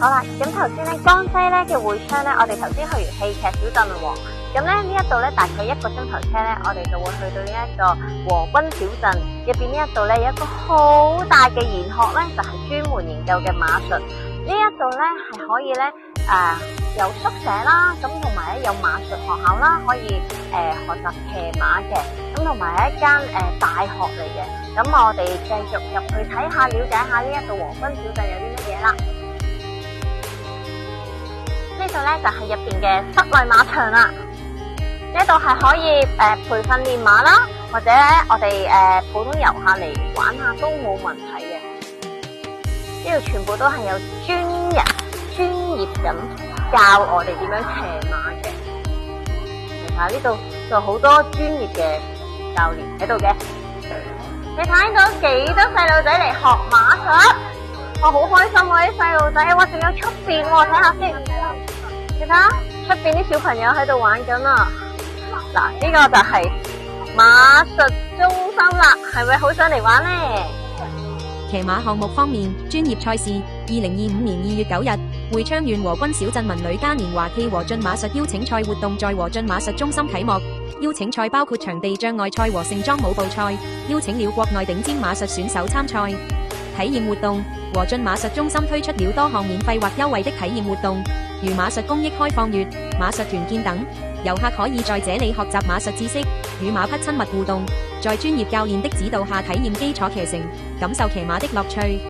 好啦，咁頭先咧江西咧嘅會昌咧，我哋頭先去完戲劇小鎮啦喎。咁咧呢一度咧大概1個鐘頭車咧，我哋就會去到呢一個和軍小鎮入邊。呢一度咧有一個好大嘅研學咧，就係專門研究嘅馬術。呢一度咧係可以咧有宿舍啦，咁同埋咧有馬術學校啦，可以學習騎馬嘅，咁同埋係一間大學嚟嘅。咁我哋繼續入去睇下，了解下呢一度和軍小鎮有啲乜嘢啦。呢度咧就係入邊嘅室內馬場啦。呢度係可以培訓練馬啦，或者咧我哋普通遊客嚟玩下都冇問題嘅。呢度全部都係有專業咁教我哋點樣騎馬嘅。你睇下呢度就好多專業嘅教練喺度嘅。你睇到幾多細路仔嚟學馬術？我好開心喎，啲細路仔，哇，仲有出邊喎，睇下先。你睇下出邊啲小朋友喺度玩緊啊！嗱，呢個就係馬術中心啦，係咪好想嚟玩呢？騎馬項目方面，專業賽事2025年2月9日，會昌縣和軍小鎮文旅嘉年華暨和駿馬術邀請賽活動在和駿馬術中心啟幕。邀請賽包括場地障礙賽和盛裝舞步賽，邀請了國內頂尖馬術選手參賽。體驗活動，和駿馬術中心推出了多項免費或優惠的體驗活動，如馬術公益開放月、馬術團建等。遊客可以在這裡學習馬術知識，與馬匹親密互動，在專業教練的指導下體驗基礎騎乘，感受騎馬的樂趣。